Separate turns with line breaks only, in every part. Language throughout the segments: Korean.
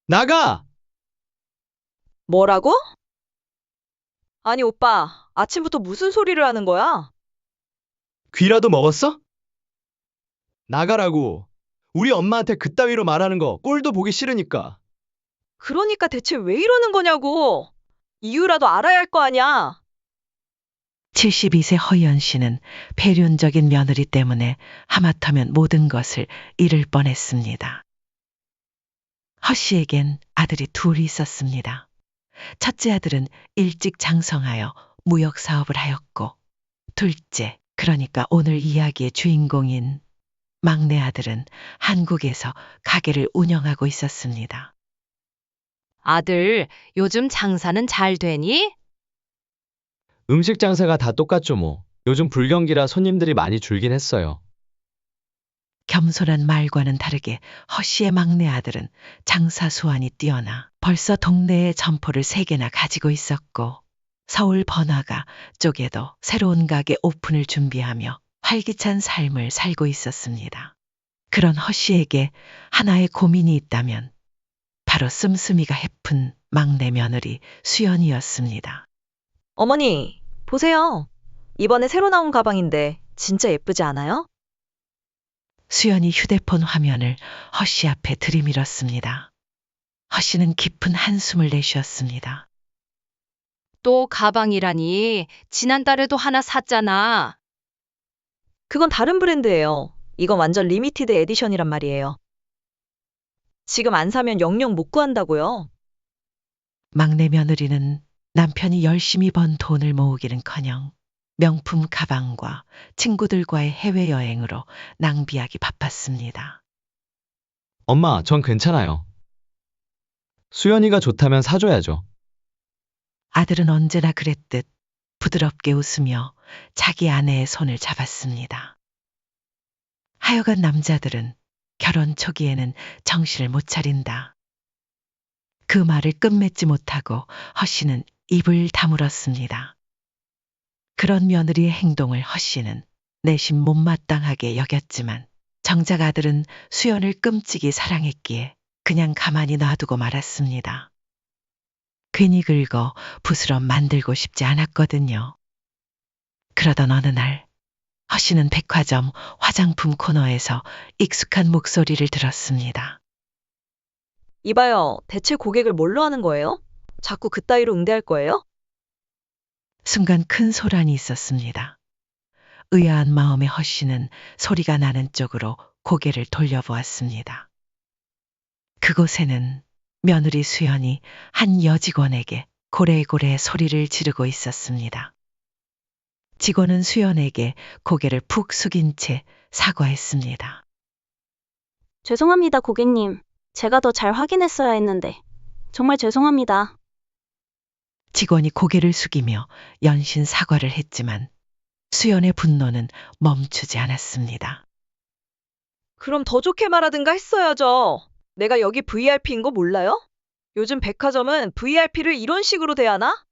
나가!
뭐라고? 아니, 오빠, 아침부터 무슨 소리를 하는 거야?
귀라도 먹었어? 나가라고. 우리 엄마한테 그따위로 말하는 거 꼴도 보기 싫으니까.
그러니까 대체 왜 이러는 거냐고! 이유라도 알아야 할 거 아니야!
72세 허연 씨는 폐륜적인 며느리 때문에 하마터면 모든 것을 잃을 뻔했습니다. 허 씨에겐 아들이 둘이 있었습니다. 첫째 아들은 일찍 장성하여 무역 사업을 하였고, 둘째, 그러니까 오늘 이야기의 주인공인 막내 아들은 한국에서 가게를 운영하고 있었습니다.
아들, 요즘 장사는 잘 되니?
음식 장사가 다 똑같죠 뭐. 요즘 불경기라 손님들이 많이 줄긴 했어요.
겸손한 말과는 다르게 허 씨의 막내 아들은 장사 수완이 뛰어나 벌써 동네에 점포를 3개나 가지고 있었고, 서울 번화가 쪽에도 새로운 가게 오픈을 준비하며 활기찬 삶을 살고 있었습니다. 그런 허 씨에게 하나의 고민이 있다면 바로 씀씀이가 해픈 막내 며느리 수연이었습니다.
어머니, 보세요. 이번에 새로 나온 가방인데 진짜 예쁘지 않아요?
수연이 휴대폰 화면을 허 씨 앞에 들이밀었습니다. 허 씨는 깊은 한숨을 내쉬었습니다.
또 가방이라니, 지난달에도 하나 샀잖아.
그건 다른 브랜드예요. 이건 완전 리미티드 에디션이란 말이에요. 지금 안 사면 영영 못 구한다고요.
막내 며느리는 남편이 열심히 번 돈을 모으기는커녕 명품 가방과 친구들과의 해외여행으로 낭비하기 바빴습니다.
엄마, 전 괜찮아요. 수연이가 좋다면 사줘야죠.
아들은 언제나 그랬듯 부드럽게 웃으며 자기 아내의 손을 잡았습니다. 하여간 남자들은 결혼 초기에는 정신을 못 차린다. 그 말을 끝맺지 못하고 허 씨는 입을 다물었습니다. 그런 며느리의 행동을 허 씨는 내심 못마땅하게 여겼지만, 정작 아들은 수연을 끔찍이 사랑했기에 그냥 가만히 놔두고 말았습니다. 괜히 긁어 부스럼 만들고 싶지 않았거든요. 그러던 어느 날 허 씨는 백화점 화장품 코너에서 익숙한 목소리를 들었습니다.
이봐요, 대체 고객을 뭘로 하는 거예요? 자꾸 그따위로 응대할 거예요?
순간 큰 소란이 있었습니다. 의아한 마음의 허 씨는 소리가 나는 쪽으로 고개를 돌려보았습니다. 그곳에는 며느리 수연이 한 여직원에게 고래고래 소리를 지르고 있었습니다. 직원은 수연에게 고개를 푹 숙인 채 사과했습니다.
죄송합니다, 고객님. 제가 더 잘 확인했어야 했는데. 정말 죄송합니다.
직원이 고개를 숙이며 연신 사과를 했지만 수연의 분노는 멈추지 않았습니다.
그럼 더 좋게 말하든가 했어야죠. 내가 여기 VIP인 거 몰라요? 요즘 백화점은 VIP를 이런 식으로 대하나?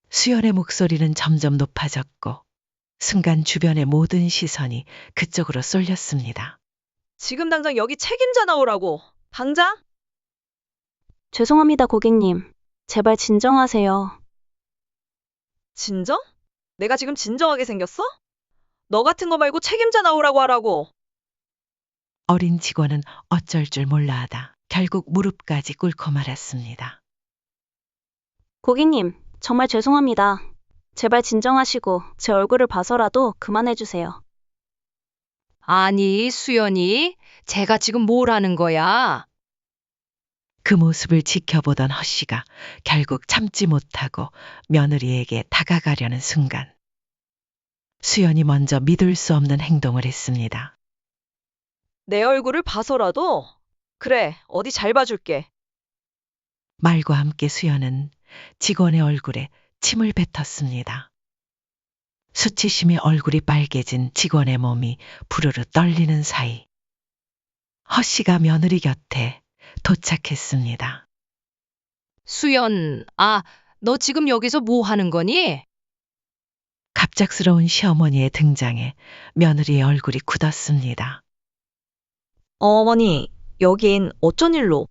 수연의 목소리는 점점 높아졌고 순간 주변의 모든 시선이 그쪽으로 쏠렸습니다.
지금 당장 여기 책임자 나오라고. 당장?
죄송합니다, 고객님. 제발 진정하세요.
진정? 내가 지금 진정하게 생겼어? 너 같은 거 말고 책임자 나오라고 하라고.
어린 직원은 어쩔 줄 몰라 하다 결국 무릎까지 꿇고 말았습니다.
고객님, 정말 죄송합니다. 제발 진정하시고 제 얼굴을 봐서라도 그만해주세요.
아니, 수연이, 제가 지금 뭘 하는 거야?
그 모습을 지켜보던 허 씨가 결국 참지 못하고 며느리에게 다가가려는 순간 수연이 먼저 믿을 수 없는 행동을 했습니다.
내 얼굴을 봐서라도? 그래, 어디 잘 봐줄게.
말과 함께 수연은 직원의 얼굴에 침을 뱉었습니다. 수치심에 얼굴이 빨개진 직원의 몸이 부르르 떨리는 사이 허 씨가 며느리 곁에 도착했습니다.
수연, 너 지금 여기서 뭐 하는 거니?
갑작스러운 시어머니의 등장에 며느리의 얼굴이 굳었습니다.
어머니, 여긴 어쩐 일로?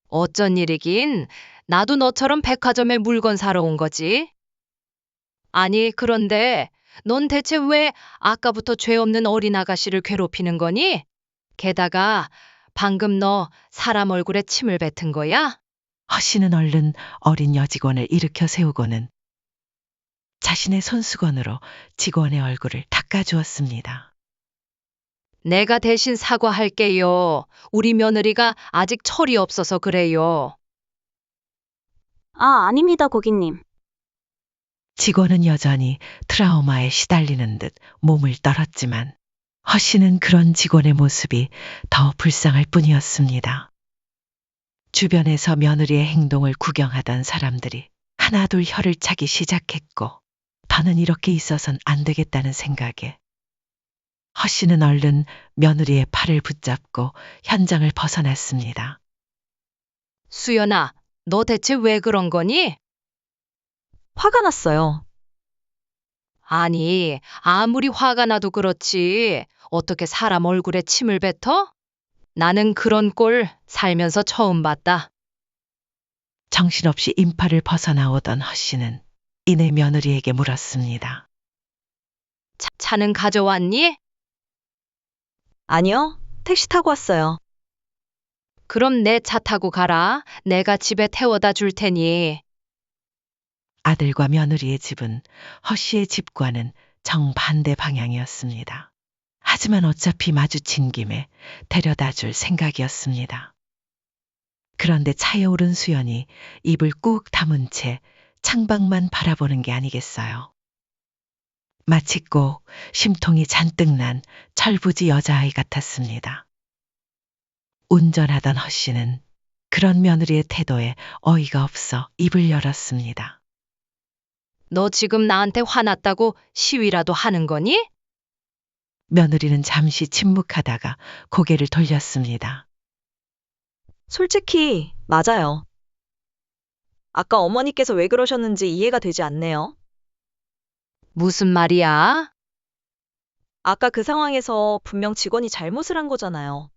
어쩐 일이긴. 나도 너처럼 백화점에 물건 사러 온 거지. 아니, 그런데 넌 대체 왜 아까부터 죄 없는 어린 아가씨를 괴롭히는 거니? 게다가 방금 너 사람 얼굴에 침을 뱉은 거야?
허 씨는 얼른 어린 여직원을 일으켜 세우고는 자신의 손수건으로 직원의 얼굴을 닦아주었습니다.
내가 대신 사과할게요. 우리 며느리가 아직 철이 없어서 그래요.
아, 아닙니다, 고객님.
직원은 여전히 트라우마에 시달리는 듯 몸을 떨었지만 허 씨는 그런 직원의 모습이 더 불쌍할 뿐이었습니다. 주변에서 며느리의 행동을 구경하던 사람들이 하나둘 혀를 차기 시작했고 더는 이렇게 있어선 안 되겠다는 생각에 허 씨는 얼른 며느리의 팔을 붙잡고 현장을 벗어났습니다.
수연아, 너 대체 왜 그런 거니?
화가 났어요.
아니, 아무리 화가 나도 그렇지. 어떻게 사람 얼굴에 침을 뱉어? 나는 그런 꼴 살면서 처음 봤다.
정신없이 인파를 벗어나오던 허 씨는 이내 며느리에게 물었습니다.
차는 가져왔니?
아니요, 택시 타고 왔어요.
그럼 내 차 타고 가라. 내가 집에 태워다 줄 테니.
아들과 며느리의 집은 허 씨의 집과는 정반대 방향이었습니다. 하지만 어차피 마주친 김에 데려다 줄 생각이었습니다. 그런데 차에 오른 수연이 입을 꾹 다문 채 창밖만 바라보는 게 아니겠어요. 마치 꼭 심통이 잔뜩 난 철부지 여자아이 같았습니다. 운전하던 허 씨는 그런 며느리의 태도에 어이가 없어 입을 열었습니다.
너 지금 나한테 화났다고 시위라도 하는 거니?
며느리는 잠시 침묵하다가 고개를 돌렸습니다.
솔직히, 맞아요. 아까 어머니께서 왜 그러셨는지 이해가 되지 않네요.
무슨 말이야?
아까 그 상황에서 분명 직원이 잘못을 한 거잖아요.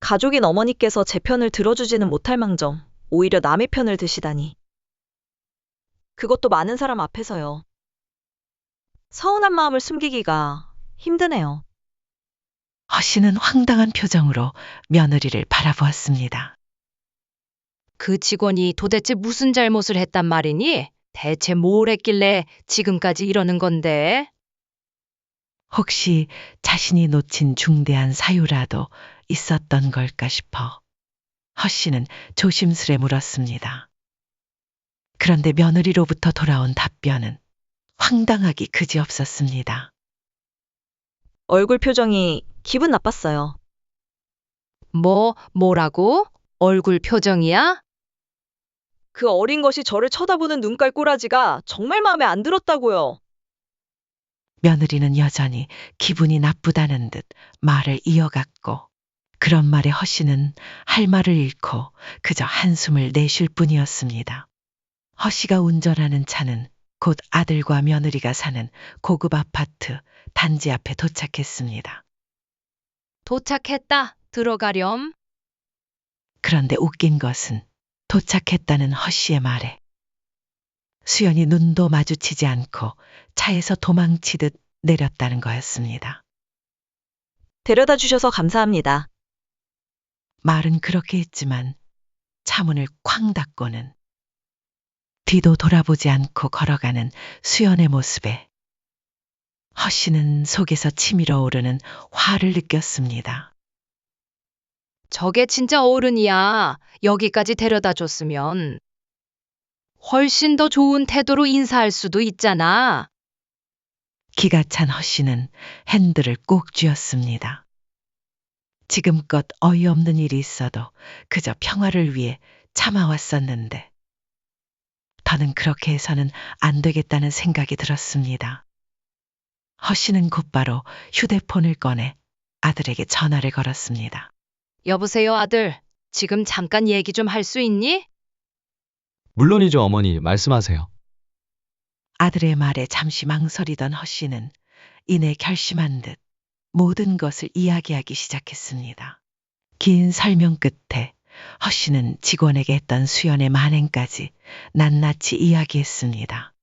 가족인 어머니께서 제 편을 들어주지는 못할 망정, 오히려 남의 편을 드시다니. 그것도 많은 사람 앞에서요. 서운한 마음을 숨기기가 힘드네요.
허 씨는 황당한 표정으로 며느리를 바라보았습니다.
그 직원이 도대체 무슨 잘못을 했단 말이니? 대체 뭘 했길래 지금까지 이러는 건데?
혹시 자신이 놓친 중대한 사유라도 있었던 걸까 싶어 허 씨는 조심스레 물었습니다. 그런데 며느리로부터 돌아온 답변은 황당하기 그지없었습니다.
얼굴 표정이 기분 나빴어요.
뭐라고? 얼굴 표정이야?
그 어린 것이 저를 쳐다보는 눈깔 꼬라지가 정말 마음에 안 들었다고요.
며느리는 여전히 기분이 나쁘다는 듯 말을 이어갔고 그런 말에 허 씨는 할 말을 잃고 그저 한숨을 내쉴 뿐이었습니다. 허 씨가 운전하는 차는 곧 아들과 며느리가 사는 고급 아파트 단지 앞에 도착했습니다.
도착했다. 들어가렴.
그런데 웃긴 것은 도착했다는 허 씨의 말에 수연이 눈도 마주치지 않고 차에서 도망치듯 내렸다는 거였습니다.
데려다 주셔서 감사합니다.
말은 그렇게 했지만 차문을 쾅 닫고는 뒤도 돌아보지 않고 걸어가는 수연의 모습에 허 씨는 속에서 치밀어 오르는 화를 느꼈습니다.
저게 진짜 어른이야. 여기까지 데려다 줬으면 훨씬 더 좋은 태도로 인사할 수도 있잖아.
기가 찬 허 씨는 핸들을 꼭 쥐었습니다. 지금껏 어이없는 일이 있어도 그저 평화를 위해 참아왔었는데 더는 그렇게 해서는 안 되겠다는 생각이 들었습니다. 허 씨는 곧바로 휴대폰을 꺼내 아들에게 전화를 걸었습니다.
여보세요, 아들. 지금 잠깐 얘기 좀 할 수 있니?
물론이죠, 어머니. 말씀하세요.
아들의 말에 잠시 망설이던 허 씨는 이내 결심한 듯 모든 것을 이야기하기 시작했습니다. 긴 설명 끝에 허 씨는 직원에게 했던 수연의 만행까지 낱낱이 이야기했습니다.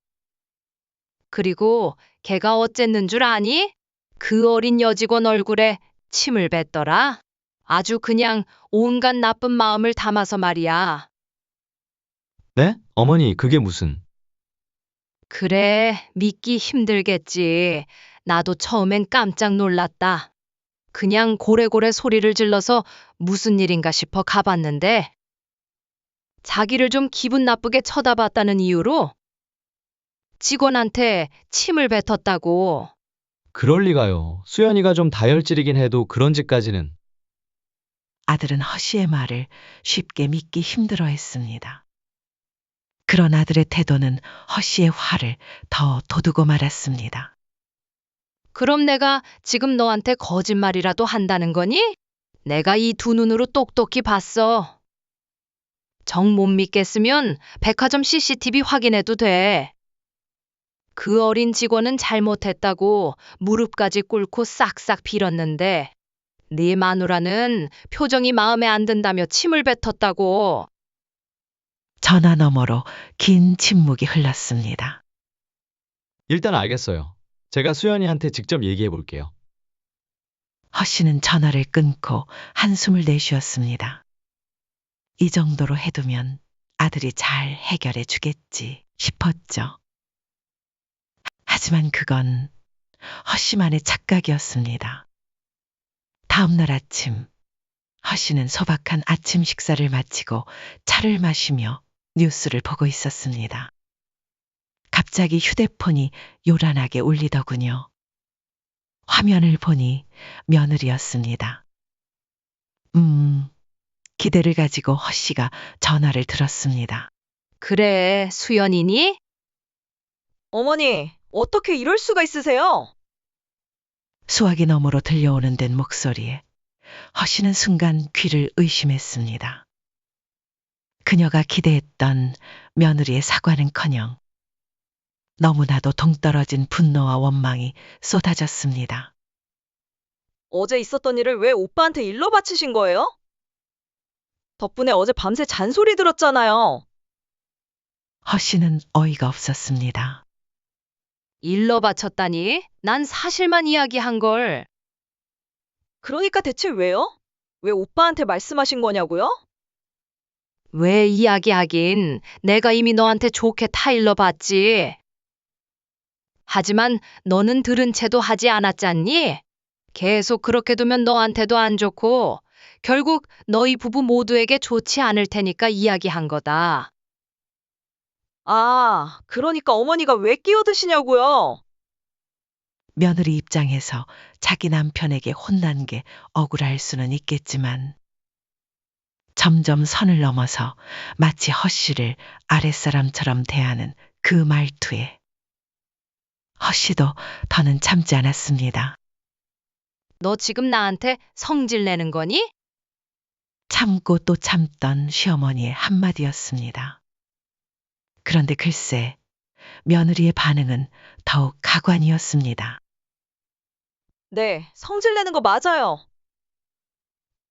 그리고 걔가 어쨌는 줄 아니? 그 어린 여직원 얼굴에 침을 뱉더라. 아주 그냥 온갖 나쁜 마음을 담아서 말이야.
네? 어머니, 그게 무슨...
그래, 믿기 힘들겠지. 나도 처음엔 깜짝 놀랐다. 그냥 고래고래 소리를 질러서 무슨 일인가 싶어 가봤는데, 자기를 좀 기분 나쁘게 쳐다봤다는 이유로 직원한테 침을 뱉었다고.
그럴 리가요. 수연이가 좀 다혈질이긴 해도 그런 짓까지는...
아들은 허 씨의 말을 쉽게 믿기 힘들어 했습니다. 그런 아들의 태도는 허 씨의 화를 더 돋우고 말았습니다.
그럼 내가 지금 너한테 거짓말이라도 한다는 거니? 내가 이 두 눈으로 똑똑히 봤어. 정 못 믿겠으면 백화점 CCTV 확인해도 돼. 그 어린 직원은 잘못했다고 무릎까지 꿇고 싹싹 빌었는데 네 마누라는 표정이 마음에 안 든다며 침을 뱉었다고.
전화 너머로 긴 침묵이 흘렀습니다.
일단 알겠어요. 제가 수연이한테 직접 얘기해 볼게요.
허 씨는 전화를 끊고 한숨을 내쉬었습니다. 이 정도로 해두면 아들이 잘 해결해 주겠지 싶었죠. 하지만 그건 허 씨만의 착각이었습니다. 다음 날 아침, 허 씨는 소박한 아침 식사를 마치고 차를 마시며 뉴스를 보고 있었습니다. 갑자기 휴대폰이 요란하게 울리더군요. 화면을 보니 며느리였습니다. 기대를 가지고 허 씨가 전화를 들었습니다.
그래, 수연이니?
어머니, 어떻게 이럴 수가 있으세요?
수화기 너머로 들려오는 듯 목소리에 허 씨는 순간 귀를 의심했습니다. 그녀가 기대했던 며느리의 사과는커녕 너무나도 동떨어진 분노와 원망이 쏟아졌습니다.
어제 있었던 일을 왜 오빠한테 일러 바치신 거예요? 덕분에 어제 밤새 잔소리 들었잖아요.
허 씨는 어이가 없었습니다.
일러 바쳤다니? 난 사실만 이야기한 걸.
그러니까 대체 왜요? 왜 오빠한테 말씀하신 거냐고요?
왜 이야기하긴. 내가 이미 너한테 좋게 타일러 봤지. 하지만 너는 들은 채도 하지 않았잖니? 계속 그렇게 두면 너한테도 안 좋고 결국 너희 부부 모두에게 좋지 않을 테니까 이야기한 거다.
아, 그러니까 어머니가 왜 끼어드시냐고요?
며느리 입장에서 자기 남편에게 혼난 게 억울할 수는 있겠지만 점점 선을 넘어서 마치 허 씨를 아랫사람처럼 대하는 그 말투에 허 씨도 더는 참지 않았습니다.
너 지금 나한테 성질 내는 거니?
참고 또 참던 시어머니의 한마디였습니다. 그런데 글쎄, 며느리의 반응은 더욱 가관이었습니다.
네, 성질 내는 거 맞아요.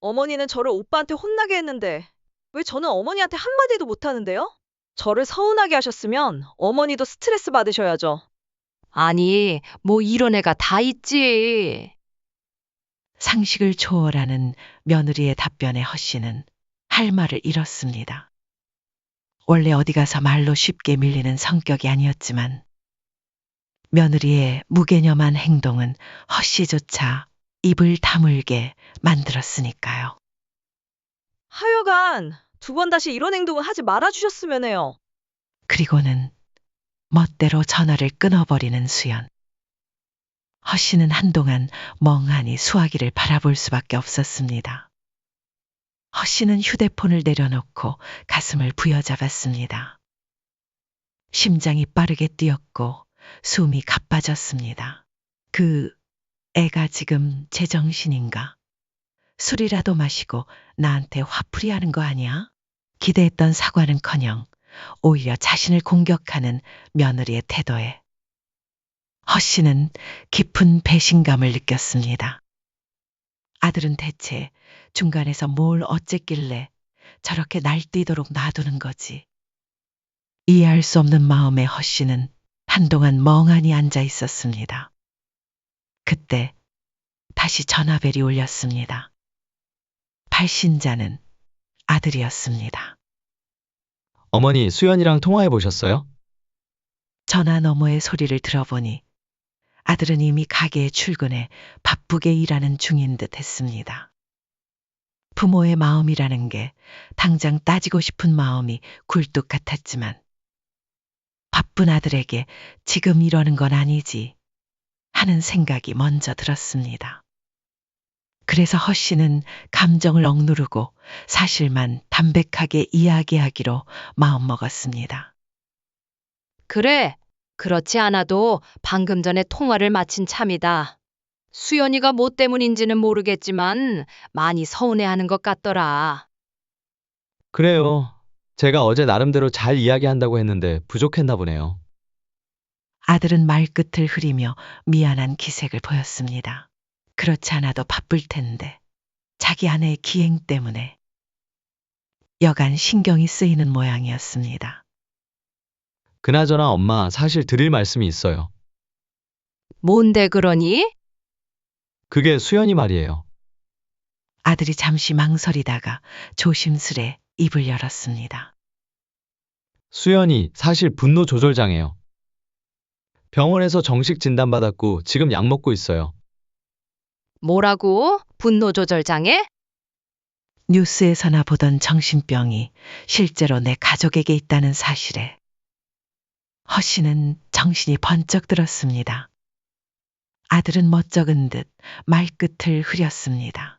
어머니는 저를 오빠한테 혼나게 했는데 왜 저는 어머니한테 한마디도 못하는데요? 저를 서운하게 하셨으면 어머니도 스트레스 받으셔야죠.
아니, 뭐 이런 애가 다 있지.
상식을 초월하는 며느리의 답변에 허 씨는 할 말을 잃었습니다. 원래 어디 가서 말로 쉽게 밀리는 성격이 아니었지만 며느리의 무개념한 행동은 허 씨조차 입을 다물게 만들었으니까요.
하여간 두 번 다시 이런 행동을 하지 말아주셨으면 해요.
그리고는 멋대로 전화를 끊어버리는 수연. 허 씨는 한동안 멍하니 수화기를 바라볼 수밖에 없었습니다. 허 씨는 휴대폰을 내려놓고 가슴을 부여잡았습니다. 심장이 빠르게 뛰었고 숨이 가빠졌습니다. 그 애가 지금 제정신인가? 술이라도 마시고 나한테 화풀이 하는 거 아니야? 기대했던 사과는커녕 오히려 자신을 공격하는 며느리의 태도에 허 씨는 깊은 배신감을 느꼈습니다. 아들은 대체 중간에서 뭘 어쨌길래 저렇게 날뛰도록 놔두는 거지. 이해할 수 없는 마음에 허 씨는 한동안 멍하니 앉아 있었습니다. 그때 다시 전화벨이 울렸습니다. 발신자는 아들이었습니다.
어머니, 수연이랑 통화해 보셨어요?
전화 너머의 소리를 들어보니 아들은 이미 가게에 출근해 바쁘게 일하는 중인 듯 했습니다. 부모의 마음이라는 게 당장 따지고 싶은 마음이 굴뚝 같았지만 바쁜 아들에게 지금 이러는 건 아니지 하는 생각이 먼저 들었습니다. 그래서 허 씨는 감정을 억누르고 사실만 담백하게 이야기하기로 마음먹었습니다.
그래, 그렇지 않아도 방금 전에 통화를 마친 참이다. 수연이가 뭐 때문인지는 모르겠지만 많이 서운해하는 것 같더라.
그래요. 제가 어제 나름대로 잘 이야기한다고 했는데 부족했나 보네요.
아들은 말끝을 흐리며 미안한 기색을 보였습니다. 그렇지 않아도 바쁠 텐데 자기 아내의 기행 때문에 여간 신경이 쓰이는 모양이었습니다.
그나저나 엄마, 사실 드릴 말씀이 있어요.
뭔데 그러니?
그게 수연이 말이에요.
아들이 잠시 망설이다가 조심스레 입을 열었습니다.
수연이 사실 분노 조절 장애요. 병원에서 정식 진단받았고 지금 약 먹고 있어요.
뭐라고? 분노 조절 장애?
뉴스에서나 보던 정신병이 실제로 내 가족에게 있다는 사실에 허 씨는 정신이 번쩍 들었습니다. 아들은 멋쩍은 듯 말끝을 흐렸습니다.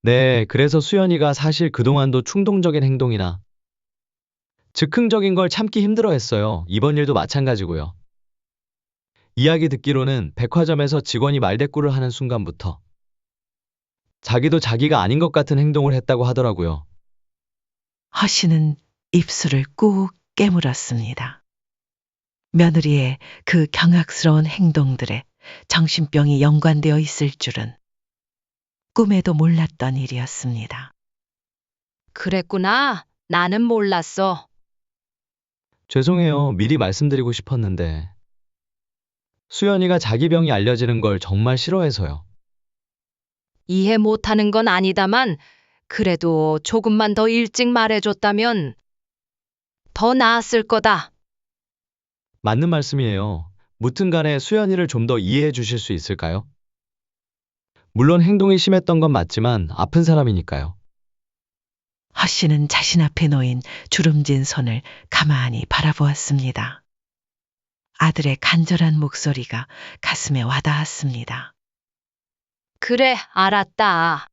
네, 그래서 수연이가 사실 그동안도 충동적인 행동이나 즉흥적인 걸 참기 힘들어했어요. 이번 일도 마찬가지고요. 이야기 듣기로는 백화점에서 직원이 말대꾸를 하는 순간부터 자기도 자기가 아닌 것 같은 행동을 했다고 하더라고요.
허 씨는 입술을 꾹 깨물었습니다. 며느리의 그 경악스러운 행동들에 정신병이 연관되어 있을 줄은 꿈에도 몰랐던 일이었습니다.
그랬구나. 나는 몰랐어.
죄송해요. 미리 말씀드리고 싶었는데. 수연이가 자기 병이 알려지는 걸 정말 싫어해서요.
이해 못하는 건 아니다만 그래도 조금만 더 일찍 말해줬다면 더 나았을 거다.
맞는 말씀이에요. 무튼 간에 수연이를 좀 더 이해해 주실 수 있을까요? 물론 행동이 심했던 건 맞지만 아픈 사람이니까요.
허 씨는 자신 앞에 놓인 주름진 손을 가만히 바라보았습니다. 아들의 간절한 목소리가 가슴에 와닿았습니다.
그래, 알았다.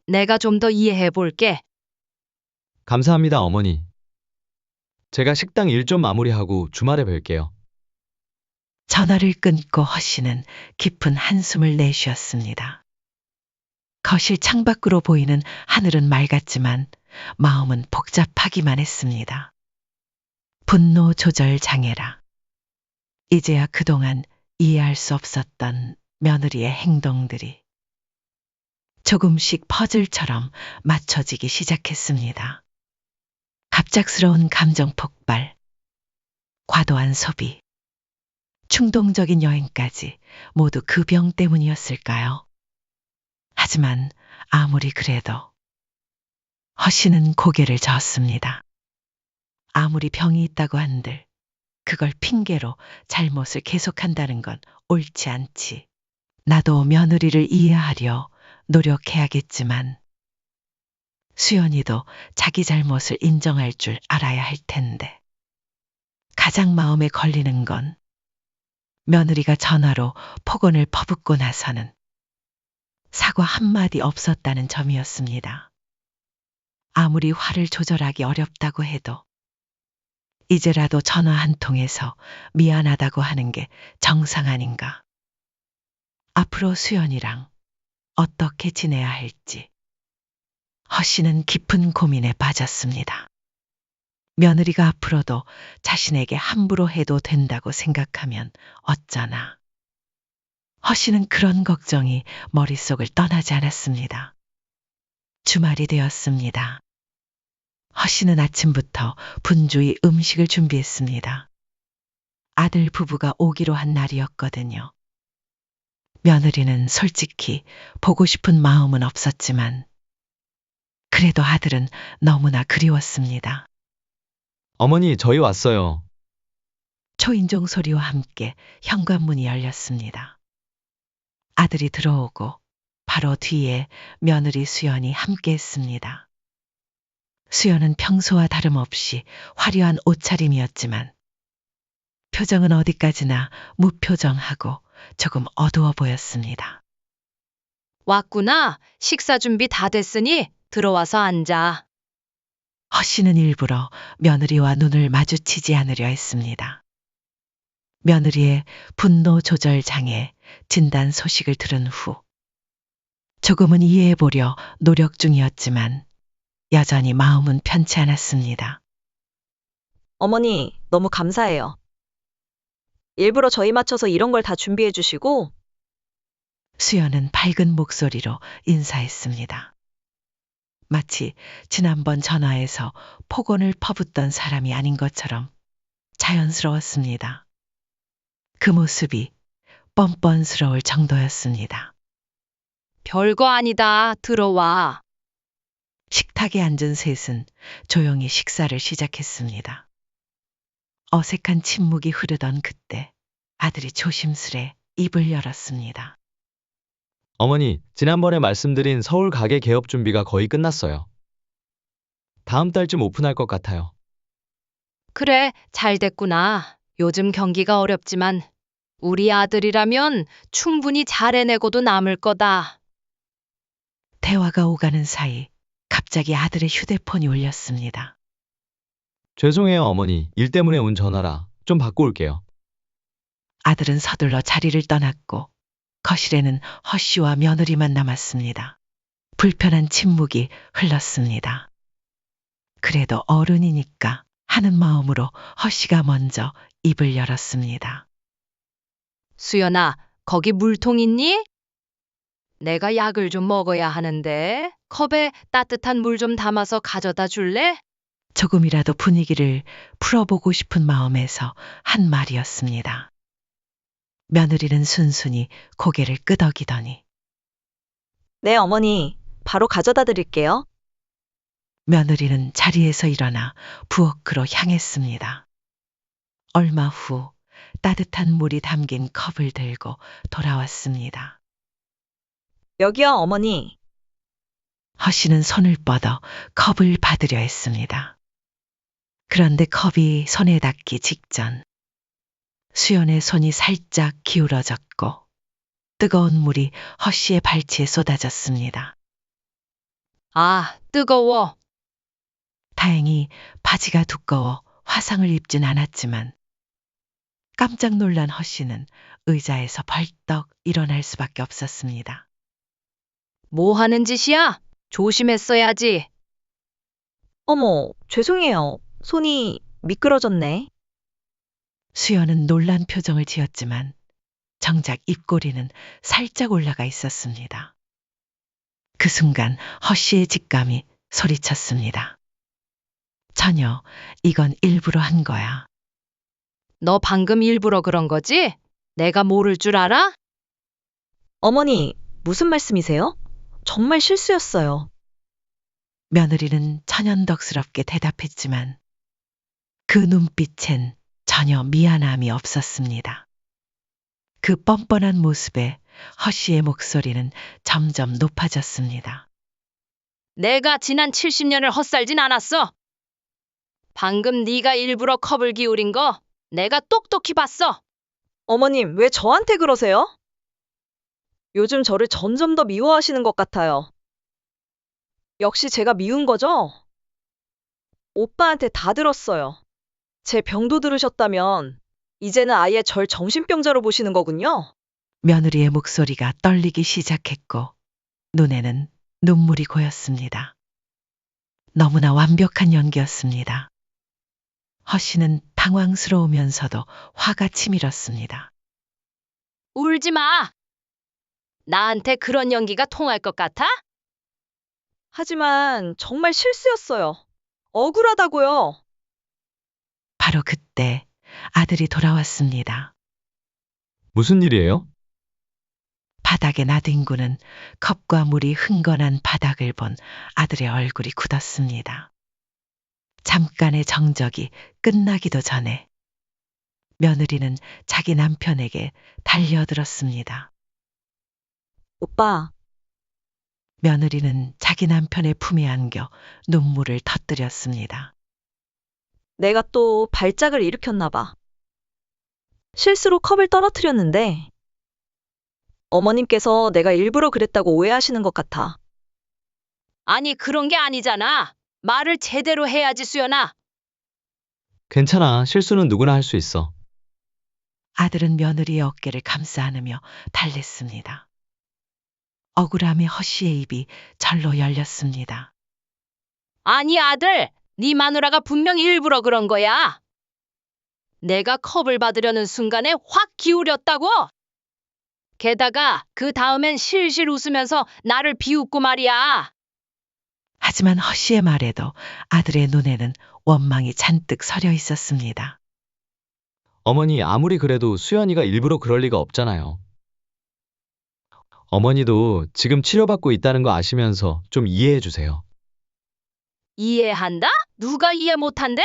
내가 좀 더 이해해 볼게.
감사합니다, 어머니. 제가 식당 일 좀 마무리하고 주말에 뵐게요.
전화를 끊고 허 씨는 깊은 한숨을 내쉬었습니다. 거실 창밖으로 보이는 하늘은 맑았지만 마음은 복잡하기만 했습니다. 분노 조절 장애라. 이제야 그동안 이해할 수 없었던 며느리의 행동들이 조금씩 퍼즐처럼 맞춰지기 시작했습니다. 갑작스러운 감정 폭발, 과도한 소비, 충동적인 여행까지 모두 그 병 때문이었을까요? 하지만 아무리 그래도 허 씨는 고개를 저었습니다. 아무리 병이 있다고 한들 그걸 핑계로 잘못을 계속한다는 건 옳지 않지. 나도 며느리를 이해하려 노력해야겠지만 수연이도 자기 잘못을 인정할 줄 알아야 할 텐데. 가장 마음에 걸리는 건 며느리가 전화로 폭언을 퍼붓고 나서는 사과 한마디 없었다는 점이었습니다. 아무리 화를 조절하기 어렵다고 해도 이제라도 전화 한 통에서 미안하다고 하는 게 정상 아닌가. 앞으로 수연이랑 어떻게 지내야 할지 허 씨는 깊은 고민에 빠졌습니다. 며느리가 앞으로도 자신에게 함부로 해도 된다고 생각하면 어쩌나. 허 씨는 그런 걱정이 머릿속을 떠나지 않았습니다. 주말이 되었습니다. 허 씨는 아침부터 분주히 음식을 준비했습니다. 아들 부부가 오기로 한 날이었거든요. 며느리는 솔직히 보고 싶은 마음은 없었지만 그래도 아들은 너무나 그리웠습니다.
어머니, 저희 왔어요.
초인종 소리와 함께 현관문이 열렸습니다. 아들이 들어오고 바로 뒤에 며느리 수연이 함께 했습니다. 수연은 평소와 다름없이 화려한 옷차림이었지만 표정은 어디까지나 무표정하고 조금 어두워 보였습니다.
왔구나. 식사 준비 다 됐으니 들어와서 앉아.
허 씨는 일부러 며느리와 눈을 마주치지 않으려 했습니다. 며느리의 분노 조절 장애 진단 소식을 들은 후 조금은 이해해 보려 노력 중이었지만 여전히 마음은 편치 않았습니다.
어머니, 너무 감사해요. 일부러 저희 맞춰서 이런 걸 다 준비해 주시고,
수연은 밝은 목소리로 인사했습니다. 마치 지난번 전화에서 폭언을 퍼붓던 사람이 아닌 것처럼 자연스러웠습니다. 그 모습이 뻔뻔스러울 정도였습니다.
별거 아니다. 들어와.
식탁에 앉은 셋은 조용히 식사를 시작했습니다. 어색한 침묵이 흐르던 그때 아들이 조심스레 입을 열었습니다.
어머니, 지난번에 말씀드린 서울 가게 개업 준비가 거의 끝났어요. 다음 달쯤 오픈할 것 같아요.
그래, 잘 됐구나. 요즘 경기가 어렵지만 우리 아들이라면 충분히 잘 해내고도 남을 거다.
대화가 오가는 사이 갑자기 아들의 휴대폰이 울렸습니다.
죄송해요, 어머니. 일 때문에 온 전화라. 좀 받고 올게요.
아들은 서둘러 자리를 떠났고 거실에는 허 씨와 며느리만 남았습니다. 불편한 침묵이 흘렀습니다. 그래도 어른이니까 하는 마음으로 허 씨가 먼저 입을 열었습니다.
수연아, 거기 물통 있니? 내가 약을 좀 먹어야 하는데 컵에 따뜻한 물 좀 담아서 가져다 줄래?
조금이라도 분위기를 풀어보고 싶은 마음에서 한 말이었습니다. 며느리는 순순히 고개를 끄덕이더니
네, 어머니, 바로 가져다 드릴게요.
며느리는 자리에서 일어나 부엌으로 향했습니다. 얼마 후 따뜻한 물이 담긴 컵을 들고 돌아왔습니다.
여기요, 어머니.
허 씨는 손을 뻗어 컵을 받으려 했습니다. 그런데 컵이 손에 닿기 직전 수연의 손이 살짝 기울어졌고 뜨거운 물이 허 씨의 발치에 쏟아졌습니다.
아, 뜨거워.
다행히 바지가 두꺼워 화상을 입진 않았지만 깜짝 놀란 허 씨는 의자에서 벌떡 일어날 수밖에 없었습니다.
뭐 하는 짓이야? 조심했어야지.
어머, 죄송해요. 손이 미끄러졌네.
수연은 놀란 표정을 지었지만 정작 입꼬리는 살짝 올라가 있었습니다. 그 순간 허 씨의 직감이 소리쳤습니다. 전혀 이건 일부러 한 거야.
너 방금 일부러 그런 거지? 내가 모를 줄 알아?
어머니, 무슨 말씀이세요? 정말 실수였어요.
며느리는 천연덕스럽게 대답했지만 그 눈빛엔 전혀 미안함이 없었습니다. 그 뻔뻔한 모습에 허 씨의 목소리는 점점 높아졌습니다.
내가 지난 70년을 헛살진 않았어. 방금 네가 일부러 컵을 기울인 거 내가 똑똑히 봤어.
어머님, 왜 저한테 그러세요? 요즘 저를 점점 더 미워하시는 것 같아요. 역시 제가 미운 거죠? 오빠한테 다 들었어요. 제 병도 들으셨다면 이제는 아예 절 정신병자로 보시는 거군요.
며느리의 목소리가 떨리기 시작했고 눈에는 눈물이 고였습니다. 너무나 완벽한 연기였습니다. 허 씨는 당황스러우면서도 화가 치밀었습니다.
울지 마. 나한테 그런 연기가 통할 것 같아?
하지만 정말 실수였어요. 억울하다고요.
바로 그때 아들이 돌아왔습니다.
무슨 일이에요?
바닥에 나뒹구는 컵과 물이 흥건한 바닥을 본 아들의 얼굴이 굳었습니다. 잠깐의 정적이 끝나기도 전에 며느리는 자기 남편에게 달려들었습니다.
오빠,
며느리는 자기 남편의 품에 안겨 눈물을 터뜨렸습니다.
내가 또 발작을 일으켰나 봐. 실수로 컵을 떨어뜨렸는데 어머님께서 내가 일부러 그랬다고 오해하시는 것 같아.
아니, 그런 게 아니잖아. 말을 제대로 해야지, 수연아.
괜찮아. 실수는 누구나 할 수 있어.
아들은 며느리의 어깨를 감싸 안으며 달랬습니다. 억울함에 허씨의 입이 절로 열렸습니다.
아니, 아들. 네 마누라가 분명 일부러 그런 거야. 내가 컵을 받으려는 순간에 확 기울였다고. 게다가 그 다음엔 실실 웃으면서 나를 비웃고 말이야.
하지만 허씨의 말에도 아들의 눈에는 원망이 잔뜩 서려 있었습니다.
어머니, 아무리 그래도 수연이가 일부러 그럴 리가 없잖아요. 어머니도 지금 치료받고 있다는 거 아시면서 좀 이해해 주세요.
이해한다? 누가 이해 못한대?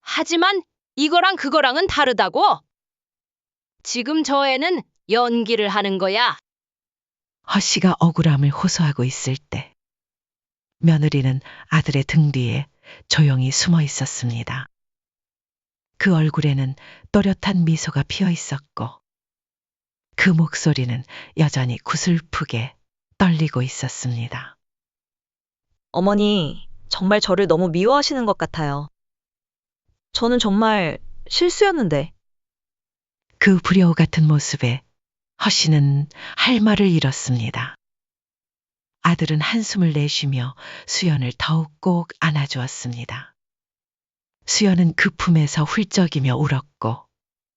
하지만 이거랑 그거랑은 다르다고. 지금 저 애는 연기를 하는 거야.
허씨가 억울함을 호소하고 있을 때 며느리는 아들의 등 뒤에 조용히 숨어 있었습니다. 그 얼굴에는 또렷한 미소가 피어 있었고 그 목소리는 여전히 구슬프게 떨리고 있었습니다.
어머니, 정말 저를 너무 미워하시는 것 같아요. 저는 정말 실수였는데.
그 불효 같은 모습에 허씨는 할 말을 잃었습니다. 아들은 한숨을 내쉬며 수연을 더욱 꼭 안아주었습니다. 수연은 그 품에서 훌쩍이며 울었고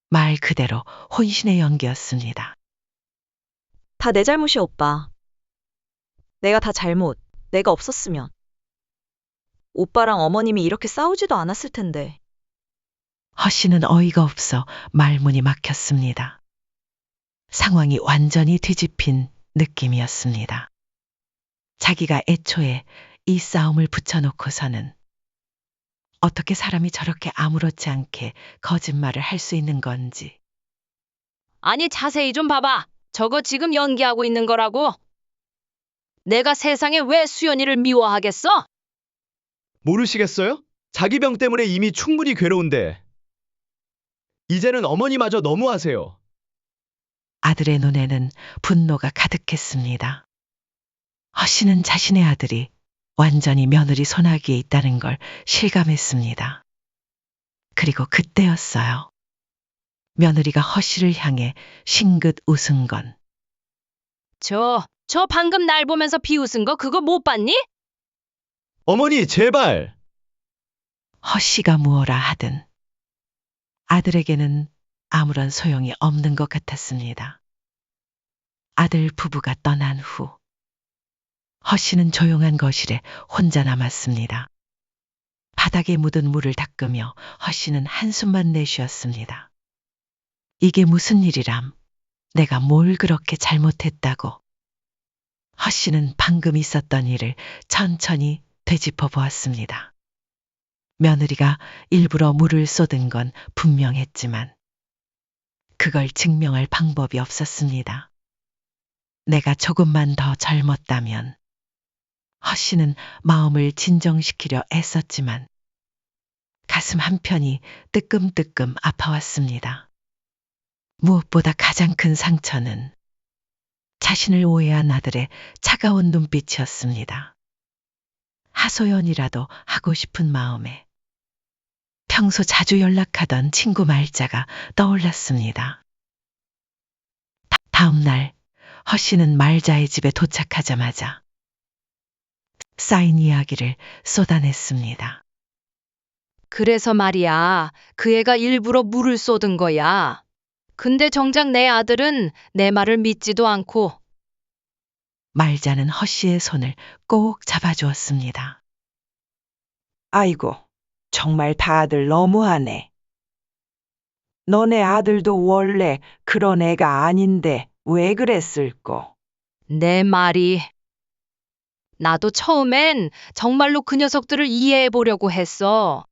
말 그대로 혼신의 연기였습니다.
다 내 잘못이야, 오빠. 내가 다 잘못, 내가 없었으면. 오빠랑 어머님이 이렇게 싸우지도 않았을 텐데.
허씨는 어이가 없어 말문이 막혔습니다. 상황이 완전히 뒤집힌 느낌이었습니다. 자기가 애초에 이 싸움을 붙여놓고서는 어떻게 사람이 저렇게 아무렇지 않게 거짓말을 할 수 있는 건지.
아니, 자세히 좀 봐봐. 저거 지금 연기하고 있는 거라고. 내가 세상에 왜 수연이를 미워하겠어?
모르시겠어요? 자기 병 때문에 이미 충분히 괴로운데. 이제는 어머니마저 너무하세요.
아들의 눈에는 분노가 가득했습니다. 허씨는 자신의 아들이 완전히 며느리 손아귀에 있다는 걸 실감했습니다. 그리고 그때였어요. 며느리가 허씨를 향해 싱긋 웃은 건
저 방금 날 보면서 비웃은 거 그거 못 봤니?
어머니, 제발!
허씨가 무엇라 하든 아들에게는 아무런 소용이 없는 것 같았습니다. 아들 부부가 떠난 후 허씨는 조용한 거실에 혼자 남았습니다. 바닥에 묻은 물을 닦으며 허씨는 한숨만 내쉬었습니다. 이게 무슨 일이람? 내가 뭘 그렇게 잘못했다고? 허씨는 방금 있었던 일을 천천히 되짚어 보았습니다. 며느리가 일부러 물을 쏟은 건 분명했지만 그걸 증명할 방법이 없었습니다. 내가 조금만 더 젊었다면 허씨는 마음을 진정시키려 애썼지만 가슴 한편이 뜨끔뜨끔 아파왔습니다. 무엇보다 가장 큰 상처는 자신을 오해한 아들의 차가운 눈빛이었습니다. 하소연이라도 하고 싶은 마음에 평소 자주 연락하던 친구 말자가 떠올랐습니다. 다음 날 허씨는 말자의 집에 도착하자마자 쌓인 이야기를 쏟아냈습니다.
그래서 말이야, 그 애가 일부러 물을 쏟은 거야. 근데 정작 내 아들은 내 말을 믿지도 않고
말자는 허씨의 손을 꼭 잡아주었습니다.
아이고, 정말 다들 너무하네. 너네 아들도 원래 그런 애가 아닌데 왜 그랬을꼬?
내 말이. 나도 처음엔 정말로 그 녀석들을 이해해 보려고 했어.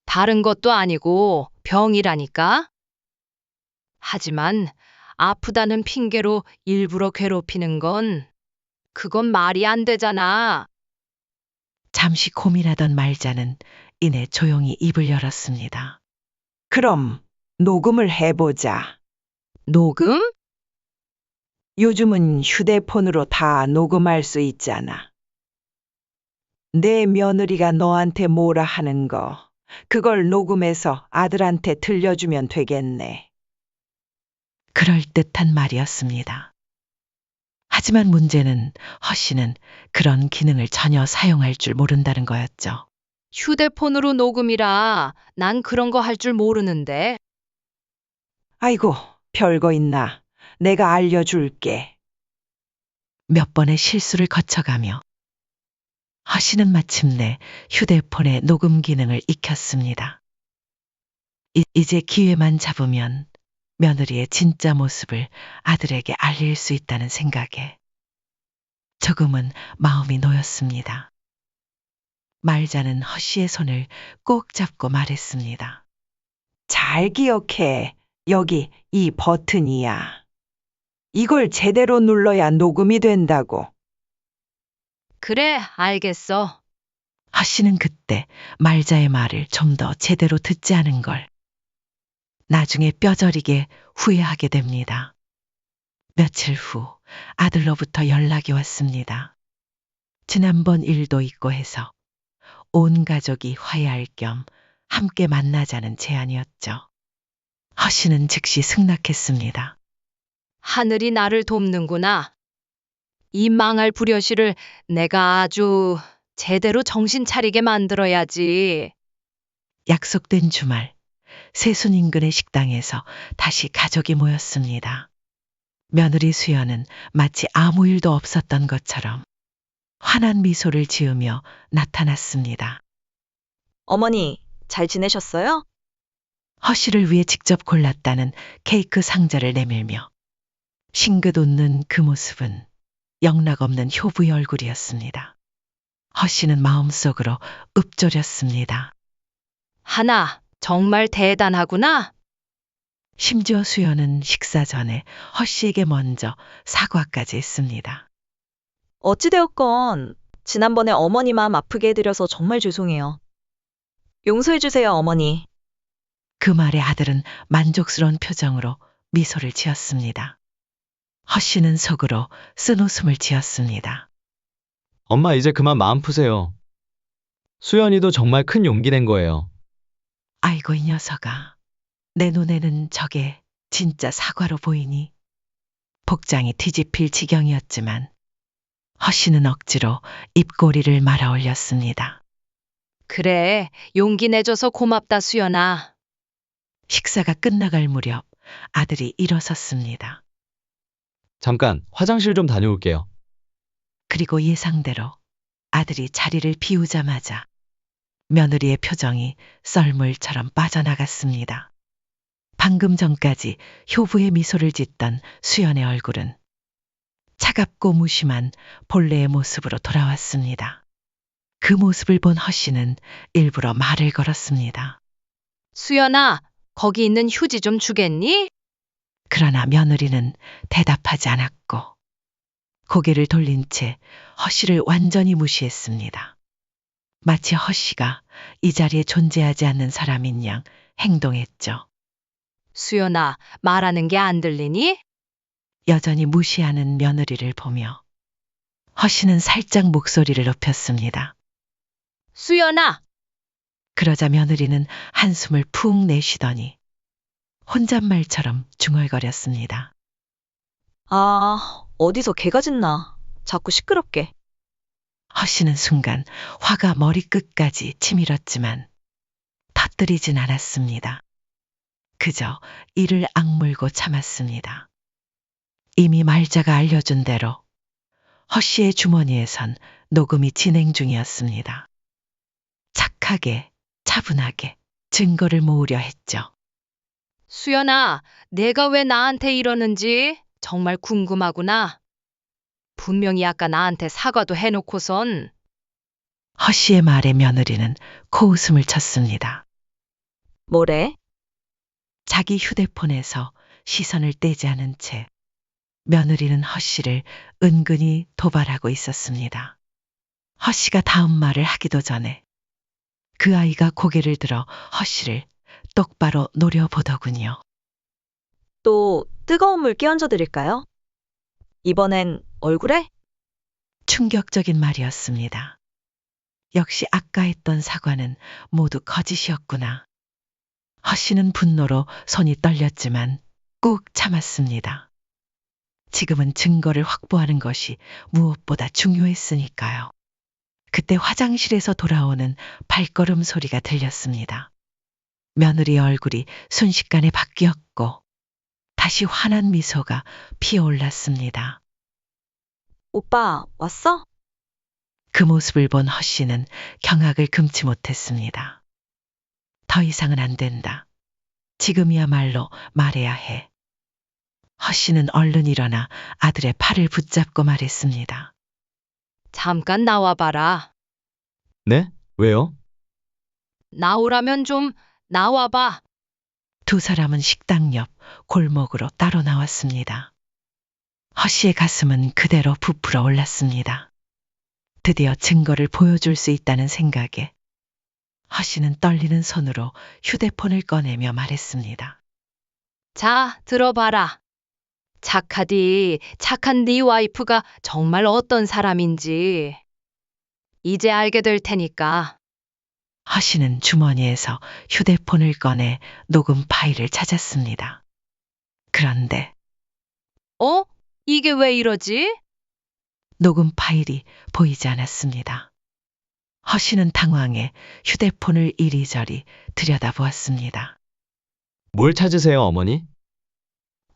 다른 것도 아니고 병이라니까. 하지만 아프다는 핑계로 일부러 괴롭히는 그건 말이 안 되잖아.
잠시 고민하던 말자는 이내 조용히 입을 열었습니다.
그럼 녹음을 해보자.
녹음?
요즘은 휴대폰으로 다 녹음할 수 있잖아. 내 며느리가 너한테 뭐라 하는 거, 그걸 녹음해서 아들한테 들려주면 되겠네.
그럴듯한 말이었습니다. 하지만 문제는 허씨는 그런 기능을 전혀 사용할 줄 모른다는 거였죠.
휴대폰으로 녹음이라 난 그런 거 할 줄 모르는데.
아이고, 별거 있나. 내가 알려줄게.
몇 번의 실수를 거쳐가며 허씨는 마침내 휴대폰의 녹음 기능을 익혔습니다. 이제 기회만 잡으면 며느리의 진짜 모습을 아들에게 알릴 수 있다는 생각에 조금은 마음이 놓였습니다. 말자는 허씨의 손을 꼭 잡고 말했습니다.
잘 기억해. 여기 이 버튼이야. 이걸 제대로 눌러야 녹음이 된다고.
그래, 알겠어.
허씨는 그때 말자의 말을 좀 더 제대로 듣지 않은 걸 나중에 뼈저리게 후회하게 됩니다. 며칠 후 아들로부터 연락이 왔습니다. 지난번 일도 있고 해서 온 가족이 화해할 겸 함께 만나자는 제안이었죠. 허씨는 즉시 승낙했습니다.
하늘이 나를 돕는구나. 이 망할 불효시를 내가 아주 제대로 정신 차리게 만들어야지.
약속된 주말 세순 인근의 식당에서 다시 가족이 모였습니다. 며느리 수연은 마치 아무 일도 없었던 것처럼 환한 미소를 지으며 나타났습니다.
어머니, 잘 지내셨어요?
허씨를 위해 직접 골랐다는 케이크 상자를 내밀며 싱긋 웃는 그 모습은 영락없는 효부의 얼굴이었습니다. 허씨는 마음속으로 읊조렸습니다.
하나, 정말 대단하구나.
심지어 수연은 식사 전에 허씨에게 먼저 사과까지 했습니다.
어찌되었건 지난번에 어머니 마음 아프게 해드려서 정말 죄송해요. 용서해주세요, 어머니.
그 말에 아들은 만족스러운 표정으로 미소를 지었습니다. 허씨는 속으로 쓴웃음을 지었습니다.
엄마 이제 그만 마음 푸세요. 수연이도 정말 큰 용기 낸 거예요.
아이고 이 녀석아. 내 눈에는 저게 진짜 사과로 보이니. 복장이 뒤집힐 지경이었지만 허씨는 억지로 입꼬리를 말아 올렸습니다.
그래, 용기 내줘서 고맙다, 수연아.
식사가 끝나갈 무렵 아들이 일어섰습니다.
잠깐 화장실 좀 다녀올게요.
그리고 예상대로 아들이 자리를 비우자마자 며느리의 표정이 썰물처럼 빠져나갔습니다. 방금 전까지 효부의 미소를 짓던 수연의 얼굴은 차갑고 무심한 본래의 모습으로 돌아왔습니다. 그 모습을 본 허씨는 일부러 말을 걸었습니다.
수연아, 거기 있는 휴지 좀 주겠니?
그러나 며느리는 대답하지 않았고 고개를 돌린 채 허씨를 완전히 무시했습니다. 마치 허씨가 이 자리에 존재하지 않는 사람인 양 행동했죠.
수연아, 말하는 게 안 들리니?
여전히 무시하는 며느리를 보며 허씨는 살짝 목소리를 높였습니다.
수연아!
그러자 며느리는 한숨을 푹 내쉬더니 혼잣말처럼 중얼거렸습니다.
아, 어디서 개가 짖나. 자꾸 시끄럽게.
허씨는 순간 화가 머리끝까지 치밀었지만 터뜨리진 않았습니다. 그저 이를 악물고 참았습니다. 이미 말자가 알려준 대로 허 씨의 주머니에선 녹음이 진행 중이었습니다. 착하게, 차분하게 증거를 모으려 했죠.
수연아, 내가 왜 나한테 이러는지 정말 궁금하구나. 분명히 아까 나한테 사과도 해놓고선
허 씨의 말에 며느리는 코웃음을 쳤습니다.
뭐래?
자기 휴대폰에서 시선을 떼지 않은 채 며느리는 허 씨를 은근히 도발하고 있었습니다. 허 씨가 다음 말을 하기도 전에 그 아이가 고개를 들어 허 씨를 똑바로 노려보더군요.
또 뜨거운 물 끼얹어 드릴까요? 이번엔 얼굴에?
충격적인 말이었습니다. 역시 아까 했던 사과는 모두 거짓이었구나. 허 씨는 분노로 손이 떨렸지만 꾹 참았습니다. 지금은 증거를 확보하는 것이 무엇보다 중요했으니까요. 그때 화장실에서 돌아오는 발걸음 소리가 들렸습니다. 며느리 얼굴이 순식간에 바뀌었고 다시 환한 미소가 피어올랐습니다.
오빠, 왔어?
그 모습을 본 허 씨는 경악을 금치 못했습니다. 더 이상은 안 된다. 지금이야말로 말해야 해. 허 씨는 얼른 일어나 아들의 팔을 붙잡고 말했습니다.
잠깐 나와봐라.
네? 왜요?
나오라면 좀 나와봐.
두 사람은 식당 옆 골목으로 따로 나왔습니다. 허 씨의 가슴은 그대로 부풀어 올랐습니다. 드디어 증거를 보여줄 수 있다는 생각에 허 씨는 떨리는 손으로 휴대폰을 꺼내며 말했습니다.
자, 들어봐라. 착한 네 와이프가 정말 어떤 사람인지 이제 알게 될 테니까.
허 씨는 주머니에서 휴대폰을 꺼내 녹음 파일을 찾았습니다. 그런데
어? 이게 왜 이러지?
녹음 파일이 보이지 않았습니다. 허 씨는 당황해 휴대폰을 이리저리 들여다보았습니다.
뭘 찾으세요, 어머니?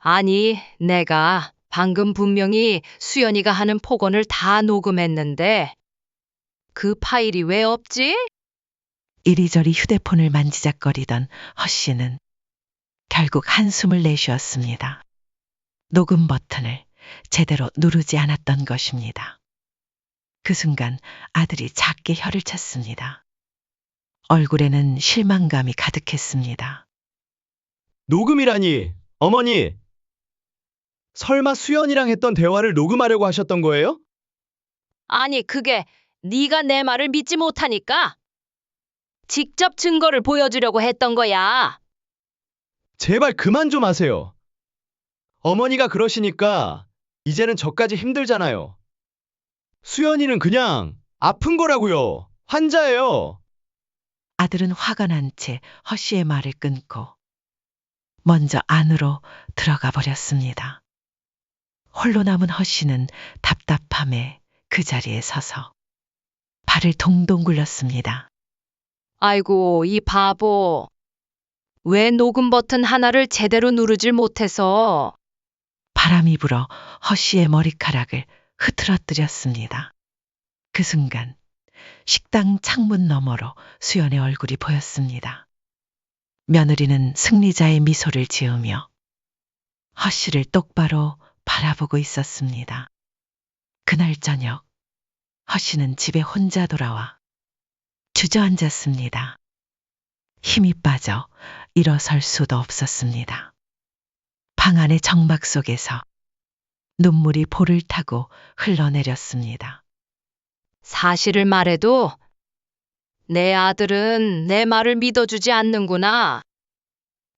아니, 내가 방금 분명히 수연이가 하는 폭언을 다 녹음했는데 그 파일이 왜 없지?
이리저리 휴대폰을 만지작거리던 허 씨는 결국 한숨을 내쉬었습니다. 녹음 버튼을 제대로 누르지 않았던 것입니다. 그 순간 아들이 작게 혀를 찼습니다. 얼굴에는 실망감이 가득했습니다.
녹음이라니, 어머니! 설마 수연이랑 했던 대화를 녹음하려고 하셨던 거예요?
아니, 그게 네가 내 말을 믿지 못하니까 직접 증거를 보여주려고 했던 거야.
제발 그만 좀 하세요. 어머니가 그러시니까 이제는 저까지 힘들잖아요. 수연이는 그냥 아픈 거라고요. 환자예요.
아들은 화가 난 채 허 씨의 말을 끊고 먼저 안으로 들어가 버렸습니다. 홀로 남은 허 씨는 답답함에 그 자리에 서서 발을 동동 굴렸습니다.
아이고, 이 바보. 왜 녹음 버튼 하나를 제대로 누르질 못해서.
바람이 불어 허 씨의 머리카락을 흐트러뜨렸습니다. 그 순간 식당 창문 너머로 수연의 얼굴이 보였습니다. 며느리는 승리자의 미소를 지으며 허 씨를 똑바로 바라보고 있었습니다. 그날 저녁 허 씨는 집에 혼자 돌아와 주저앉았습니다. 힘이 빠져 일어설 수도 없었습니다. 방 안의 정막 속에서 눈물이 볼을 타고 흘러내렸습니다.
사실을 말해도 내 아들은 내 말을 믿어주지 않는구나.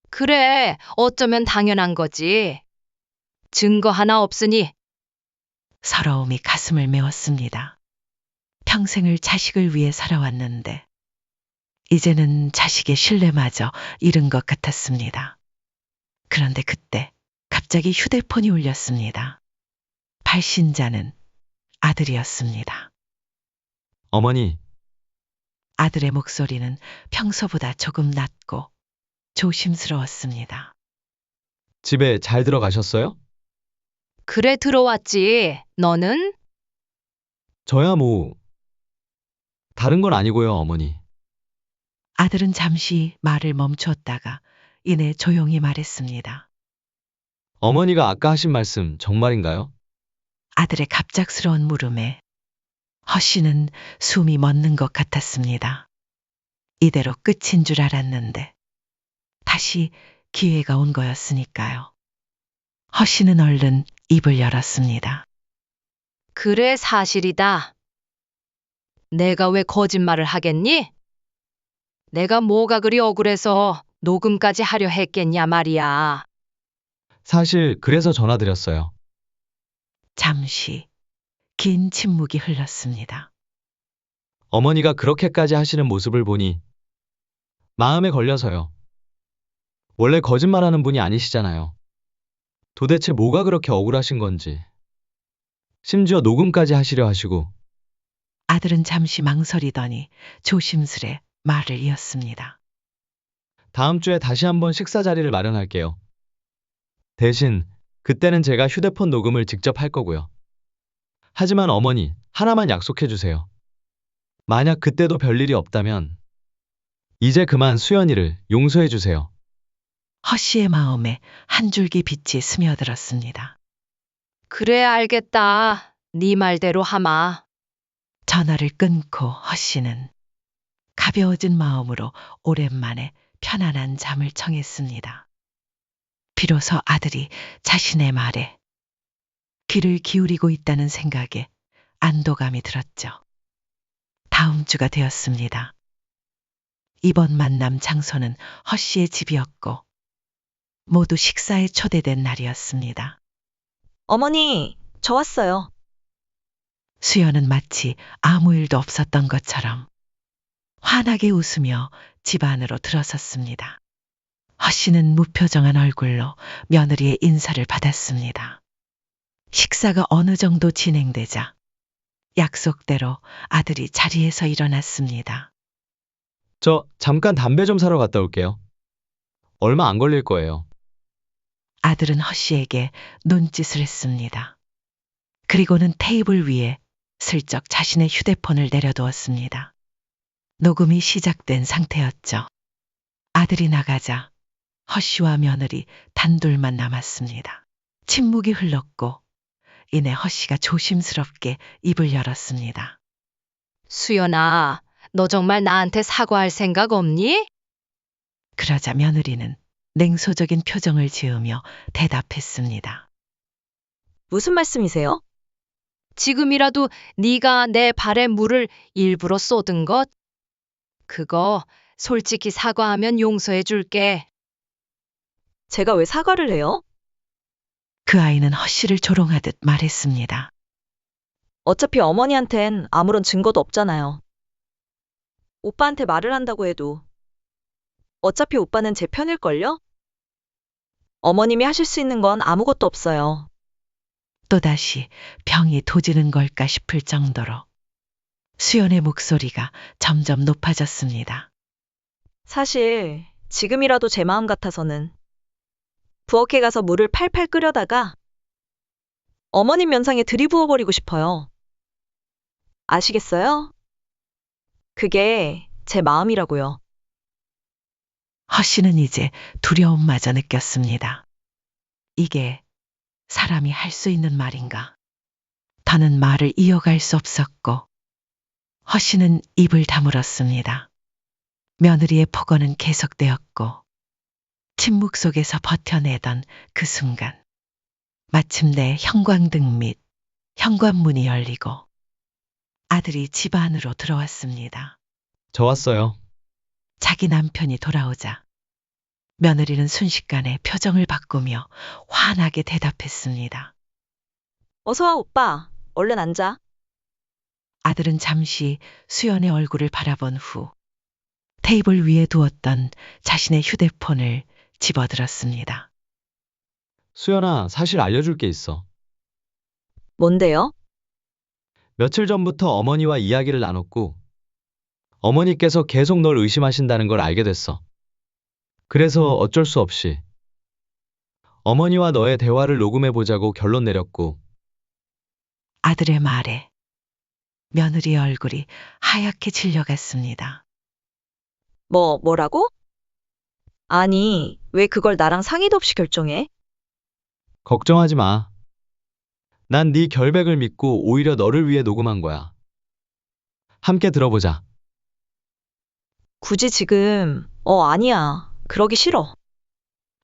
그래, 어쩌면 당연한 거지. 증거 하나 없으니
서러움이 가슴을 메웠습니다. 평생을 자식을 위해 살아왔는데 이제는 자식의 신뢰마저 잃은 것 같았습니다. 그런데 그때 갑자기 휴대폰이 울렸습니다. 발신자는 아들이었습니다.
어머니,
아들의 목소리는 평소보다 조금 낮고 조심스러웠습니다.
집에 잘 들어가셨어요?
그래 들어왔지. 너는?
저야 뭐, 다른 건 아니고요, 어머니.
아들은 잠시 말을 멈추었다가 이내 조용히 말했습니다.
어머니가 아까 하신 말씀 정말인가요?
아들의 갑작스러운 물음에 허 씨는 숨이 멎는 것 같았습니다. 이대로 끝인 줄 알았는데 다시 기회가 온 거였으니까요. 허 씨는 얼른 입을 열었습니다.
그래, 사실이다. 내가 왜 거짓말을 하겠니? 내가 뭐가 그리 억울해서 녹음까지 하려 했겠냐 말이야.
사실 그래서 전화드렸어요.
잠시 긴 침묵이 흘렀습니다.
어머니가 그렇게까지 하시는 모습을 보니 마음에 걸려서요. 원래 거짓말하는 분이 아니시잖아요. 도대체 뭐가 그렇게 억울하신 건지. 심지어 녹음까지 하시려 하시고.
아들은 잠시 망설이더니 조심스레 말을 이었습니다.
다음 주에 다시 한번 식사 자리를 마련할게요. 대신 그때는 제가 휴대폰 녹음을 직접 할 거고요. 하지만 어머니, 하나만 약속해 주세요. 만약 그때도 별일이 없다면 이제 그만 수연이를 용서해 주세요.
허 씨의 마음에 한 줄기 빛이 스며들었습니다.
그래, 알겠다. 네 말대로 하마.
전화를 끊고 허 씨는 가벼워진 마음으로 오랜만에 편안한 잠을 청했습니다. 비로소 아들이 자신의 말에 귀를 기울이고 있다는 생각에 안도감이 들었죠. 다음 주가 되었습니다. 이번 만남 장소는 허 씨의 집이었고 모두 식사에 초대된 날이었습니다.
어머니, 저 왔어요.
수연은 마치 아무 일도 없었던 것처럼 환하게 웃으며 집 안으로 들어섰습니다. 허 씨는 무표정한 얼굴로 며느리의 인사를 받았습니다. 식사가 어느 정도 진행되자 약속대로 아들이 자리에서 일어났습니다.
저 잠깐 담배 좀 사러 갔다 올게요. 얼마 안 걸릴 거예요.
아들은 허 씨에게 눈짓을 했습니다. 그리고는 테이블 위에 슬쩍 자신의 휴대폰을 내려두었습니다. 녹음이 시작된 상태였죠. 아들이 나가자 허 씨와 며느리 단둘만 남았습니다. 침묵이 흘렀고 이내 허 씨가 조심스럽게 입을 열었습니다.
수연아, 너 정말 나한테 사과할 생각 없니?
그러자 며느리는 냉소적인 표정을 지으며 대답했습니다.
무슨 말씀이세요?
지금이라도 네가 내 발에 물을 일부러 쏟은 것? 그거 솔직히 사과하면 용서해 줄게.
제가 왜 사과를 해요?
그 아이는 허 씨를 조롱하듯 말했습니다.
어차피 어머니한텐 아무런 증거도 없잖아요. 오빠한테 말을 한다고 해도 어차피 오빠는 제 편일걸요? 어머님이 하실 수 있는 건 아무것도 없어요.
또다시 병이 도지는 걸까 싶을 정도로 수연의 목소리가 점점 높아졌습니다.
사실 지금이라도 제 마음 같아서는 부엌에 가서 물을 팔팔 끓여다가 어머님 면상에 들이부어버리고 싶어요. 아시겠어요? 그게 제 마음이라고요.
허 씨는 이제 두려움마저 느꼈습니다. 이게 사람이 할 수 있는 말인가? 더는 말을 이어갈 수 없었고 허 씨는 입을 다물었습니다. 며느리의 폭언은 계속되었고 침묵 속에서 버텨내던 그 순간 마침내 형광등 및 현관문이 열리고 아들이 집 안으로 들어왔습니다.
저 왔어요.
자기 남편이 돌아오자 며느리는 순식간에 표정을 바꾸며 환하게 대답했습니다.
어서 와, 오빠. 얼른 앉아.
아들은 잠시 수연의 얼굴을 바라본 후 테이블 위에 두었던 자신의 휴대폰을 집어들었습니다.
수연아, 사실 알려줄 게 있어.
뭔데요?
며칠 전부터 어머니와 이야기를 나눴고, 어머니께서 계속 널 의심하신다는 걸 알게 됐어. 그래서 어쩔 수 없이 어머니와 너의 대화를 녹음해보자고 결론 내렸고,
아들의 말에 며느리의 얼굴이 하얗게 질려갔습니다.
뭐라고? 아니, 왜 그걸 나랑 상의도 없이 결정해?
걱정하지 마. 난 네 결백을 믿고 오히려 너를 위해 녹음한 거야. 함께 들어보자.
굳이 지금, 아니야. 그러기 싫어.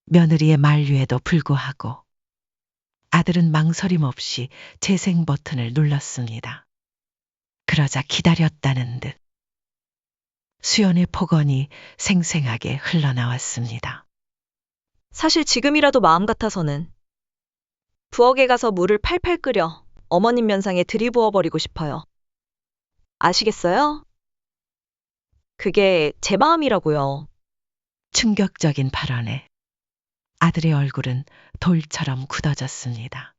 며느리의 만류에도 불구하고 아들은 망설임 없이 재생 버튼을 눌렀습니다. 그러자 기다렸다는 듯 수연의 폭언이 생생하게 흘러나왔습니다.
사실 지금이라도 마음 같아서는 부엌에 가서 물을 팔팔 끓여 어머님 면상에 들이부어버리고 싶어요. 아시겠어요? 그게 제 마음이라고요.
충격적인 발언에 아들의 얼굴은 돌처럼 굳어졌습니다.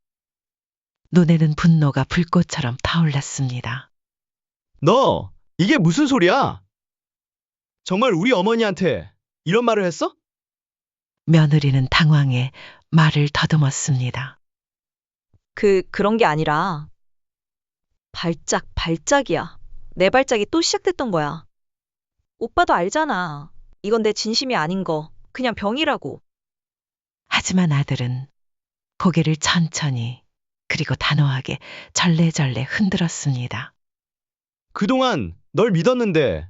눈에는 분노가 불꽃처럼 타올랐습니다.
너, 이게 무슨 소리야? 정말 우리 어머니한테 이런 말을 했어?
며느리는 당황해 말을 더듬었습니다.
그런 게 아니라 발작이야. 내 발작이 또 시작됐던 거야. 오빠도 알잖아. 이건 내 진심이 아닌 거. 그냥 병이라고.
하지만 아들은 고개를 천천히 그리고 단호하게 절레절레 흔들었습니다.
그동안 널 믿었는데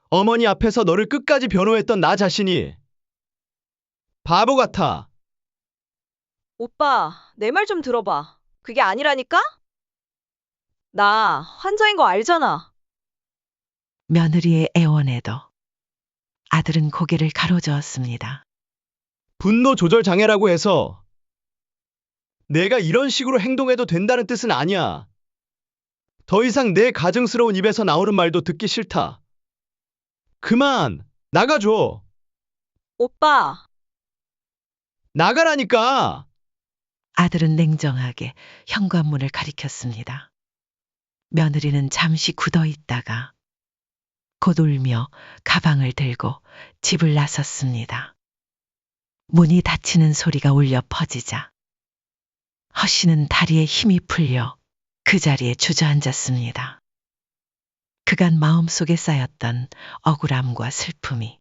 어머니 앞에서 너를 끝까지 변호했던 나 자신이 바보 같아.
오빠, 내 말 좀 들어봐. 그게 아니라니까? 나 환자인 거 알잖아.
며느리의 애원에도 아들은 고개를 가로저었습니다.
분노 조절 장애라고 해서 내가 이런 식으로 행동해도 된다는 뜻은 아니야. 더 이상 내 가증스러운 입에서 나오는 말도 듣기 싫다. 그만 나가줘.
오빠,
나가라니까.
아들은 냉정하게 현관문을 가리켰습니다. 며느리는 잠시 굳어 있다가 곧 울며 가방을 들고 집을 나섰습니다. 문이 닫히는 소리가 울려 퍼지자 허 씨는 다리에 힘이 풀려 그 자리에 주저앉았습니다. 그간 마음속에 쌓였던 억울함과 슬픔이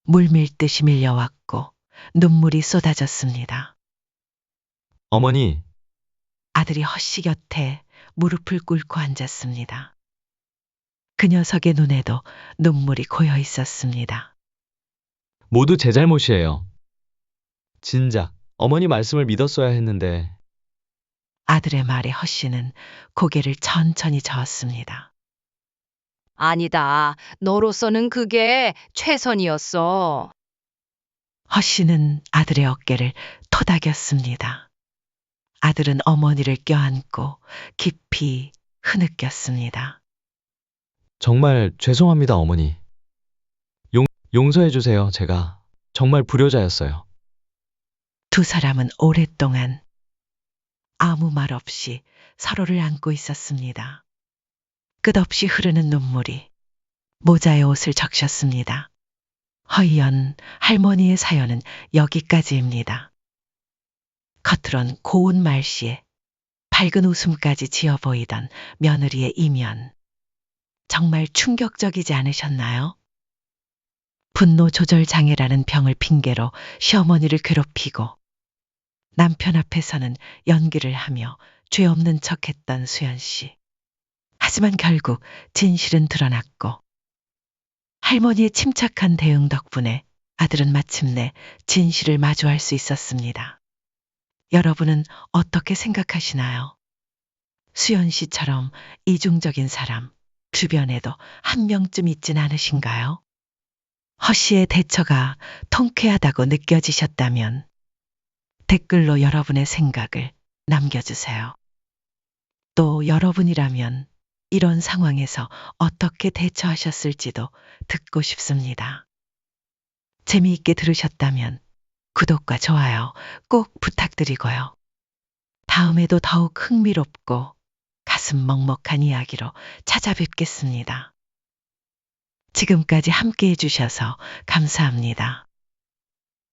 물밀듯이 밀려왔고 눈물이 쏟아졌습니다.
어머니,
아들이 허 씨 곁에 무릎을 꿇고 앉았습니다. 그 녀석의 눈에도 눈물이 고여 있었습니다.
모두 제 잘못이에요. 진작 어머니 말씀을 믿었어야 했는데
아들의 말에 허 씨는 고개를 천천히 저었습니다.
아니다. 너로서는 그게 최선이었어.
허 씨는 아들의 어깨를 토닥였습니다. 아들은 어머니를 껴안고 깊이 흐느꼈습니다.
정말 죄송합니다, 어머니. 용서해 주세요. 제가 정말 불효자였어요.
두 사람은 오랫동안 아무 말 없이 서로를 안고 있었습니다. 끝없이 흐르는 눈물이 모자의 옷을 적셨습니다. 허이연 할머니의 사연은 여기까지입니다. 겉으론 고운 말씨에 밝은 웃음까지 지어 보이던 며느리의 이면. 정말 충격적이지 않으셨나요? 분노 조절 장애라는 병을 핑계로 시어머니를 괴롭히고 남편 앞에서는 연기를 하며 죄 없는 척했던 수연 씨. 하지만 결국 진실은 드러났고 할머니의 침착한 대응 덕분에 아들은 마침내 진실을 마주할 수 있었습니다. 여러분은 어떻게 생각하시나요? 수연 씨처럼 이중적인 사람 주변에도 한 명쯤 있진 않으신가요? 허 씨의 대처가 통쾌하다고 느껴지셨다면 댓글로 여러분의 생각을 남겨주세요. 또 여러분이라면 이런 상황에서 어떻게 대처하셨을지도 듣고 싶습니다. 재미있게 들으셨다면 구독과 좋아요 꼭 부탁드리고요. 다음에도 더욱 흥미롭고 가슴 먹먹한 이야기로 찾아뵙겠습니다. 지금까지 함께 해주셔서 감사합니다.